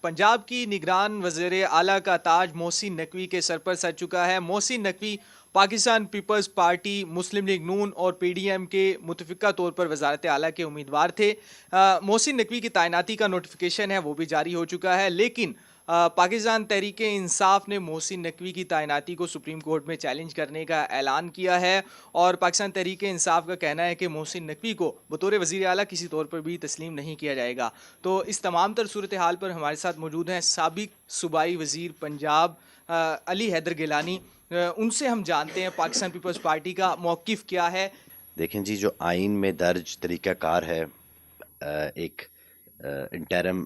पंजाब की निगरान वज़ीर आला का ताज मोहसिन नकवी के सर पर सज चुका है। मोहसिन नकवी पाकिस्तान पीपल्स पार्टी, मुस्लिम लीग नून और पीडीएम के मुतफ़िक़ा तौर पर वज़ारत आला के उम्मीदवार थे। मोहसिन नकवी की तैनाती का नोटिफिकेशन है वो भी जारी हो चुका है, लेकिन पाकिस्तान तहरीक इंसाफ ने मोहसिन नकवी की तैनाती को सुप्रीम कोर्ट में चैलेंज करने का ऐलान किया है और पाकिस्तान तहरीक इंसाफ का कहना है कि मोहसिन नकवी को बतौर वज़ीर आला किसी तौर पर भी तस्लीम नहीं किया जाएगा। तो इस तमाम तर सूरत हाल पर हमारे साथ मौजूद हैं साबिक सूबाई वज़ीर पंजाब अली हैदर गिलानी। उनसे हम जानते हैं पाकिस्तान पीपल्स पार्टी का मौक़िफ़ क्या है। देखें जी, जो आइन में दर्ज तरीक़ाकार है एक इंटरम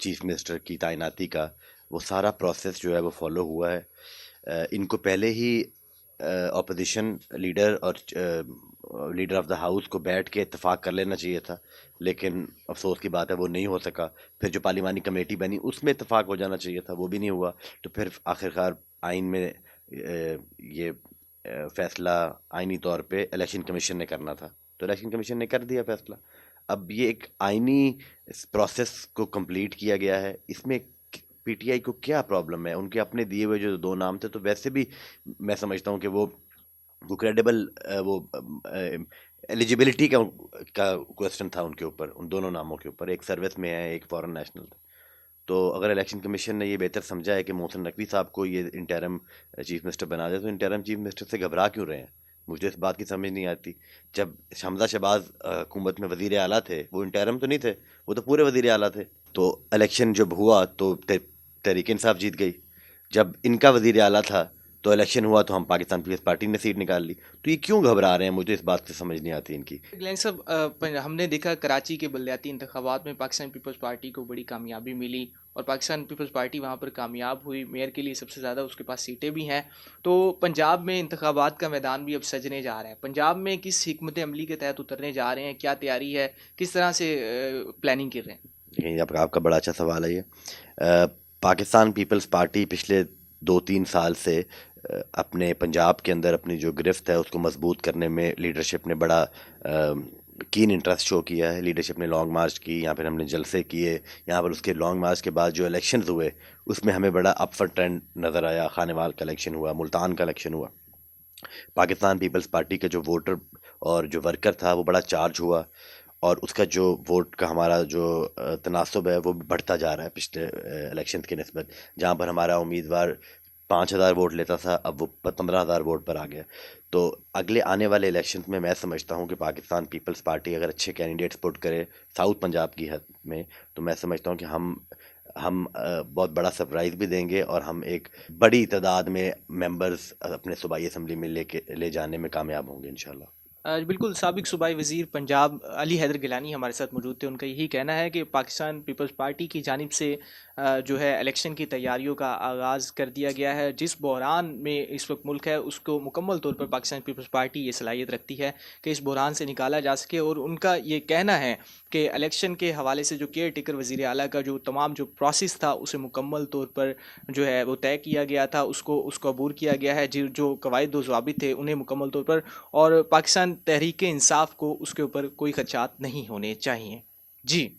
चीफ मिनिस्टर की तैनाती का, वो सारा प्रोसेस जो है वो फॉलो हुआ है। इनको पहले ही अपोजिशन लीडर और लीडर ऑफ द हाउस को बैठ के इत्तेफाक कर लेना चाहिए था, लेकिन अफसोस की बात है वो नहीं हो सका। फिर जो पार्लिमानी कमेटी बनी उसमें इत्तेफाक हो जाना चाहिए था, वो भी नहीं हुआ। तो फिर आखिरकार आइन में ये फैसला आइनी तौर पे इलेक्शन कमीशन ने करना था, तो इलेक्शन कमीशन ने कर दिया फैसला। अब ये एक आइनी प्रोसेस को कंप्लीट किया गया है। इसमें पीटीआई को क्या प्रॉब्लम है? उनके अपने दिए हुए जो दो नाम थे, तो वैसे भी मैं समझता हूँ कि वो क्रेडिबल वो एलिजिबिलिटी का क्वेश्चन था उनके ऊपर, उन दोनों नामों के ऊपर। एक सर्विस में है, एक फॉरेन नेशनल था। तो अगर इलेक्शन कमीशन ने ये बेहतर समझा है कि मोहसिन नकवी साहब को ये इंटरम चीफ मिनिस्टर बना दे, तो इंटरम चीफ मिनिस्टर से घबरा क्यों रहे हैं? मुझे इस बात की समझ नहीं आती। जब हमजा शहबाज हुकूमत में वज़ीर आला थे, वो इंटरम तो नहीं थे, वो तो पूरे वज़ीर आला थे। तो इलेक्शन जब हुआ तो तहरीक इंसाफ जीत गई। जब इनका वज़ीर आला था तो इलेक्शन हुआ तो हम पाकिस्तान पीपल्स पार्टी ने सीट निकाल ली। तो ये क्यों घबरा रहे हैं? मुझे इस बात से समझ नहीं आती इनकी। ग्लेन साहब, हमने देखा कराची के बलदियाती इंतखाबात में पाकिस्तान पीपल्स पार्टी को बड़ी कामयाबी मिली और पाकिस्तान पीपल्स पार्टी वहाँ पर कामयाब हुई। मेयर के लिए सबसे ज़्यादा उसके पास सीटें भी हैं। तो पंजाब में इंतखाबात का मैदान भी अब सजने जा रहा है। पंजाब में किस हिकमत अमली के तहत उतरने जा रहे हैं, क्या तैयारी है, किस तरह से प्लानिंग कर रहे हैं? ये आपका बड़ा अच्छा सवाल है। ये पाकिस्तान पीपल्स पार्टी पिछले 2-3 साल से अपने पंजाब के अंदर अपनी जो गिरफ्त है उसको मजबूत करने में लीडरशिप ने बड़ा कीन इंटरेस्ट शो किया है। लीडरशिप ने लॉन्ग मार्च की, यहाँ पर हमने जलसे किए। यहाँ पर उसके लॉन्ग मार्च के बाद जो इलेक्शंस हुए उसमें हमें बड़ा अपफर ट्रेंड नज़र आया। खानेवाल का इलेक्शन हुआ, मुल्तान का इलेक्शन हुआ। पाकिस्तान पीपल्स पार्टी के जो वोटर और जो वर्कर था वो बड़ा चार्ज हुआ और उसका जो वोट का हमारा जो तनासब है वो बढ़ता जा रहा है पिछले इलेक्शन की निस्बत। जहाँ पर हमारा उम्मीदवार 5,000 वोट लेता था, अब वो 15,000 वोट पर आ गया। तो अगले आने वाले इलेक्शन में मैं समझता हूँ कि पाकिस्तान पीपल्स पार्टी अगर अच्छे कैंडिडेट्स पुट करे साउथ पंजाब की हद में, तो मैं समझता हूँ कि हम बहुत बड़ा सरप्राइज़ भी देंगे और हम एक बड़ी तादाद में मेंबर्स अपने सूबाई असम्बली में ले जाने में कामयाब होंगे इंशाल्लाह। बिल्कुल, साबिक सूबाई वज़ीर पंजाब अली हैदर गिलानी हमारे साथ मौजूद थे। उनका यही कहना है कि पाकिस्तान पीपल्स पार्टी की जानिब से जो है इलेक्शन की तैयारियों का आगाज़ कर दिया गया है। जिस बहरान में इस वक्त मुल्क है उसको मुकम्मल तौर पर पाकिस्तान पीपल्स पार्टी ये सलाहियत रखती है कि इस बहरान से निकाला जा सके और उनका ये कहना है कि इलेक्शन के हवाले से जो केयर टेकर वज़ीर आला का जो तमाम जो प्रोसेस था उसे मुकम्मल तौर पर जो है वो तय किया गया था, उसको अबूर किया गया है। जो कवायद व ज़वाबित थे उन्हें मुकम्मल तौर पर, और पाकिस्तान तहरीक इंसाफ को उसके ऊपर कोई खदशात नहीं होने चाहिए। जी।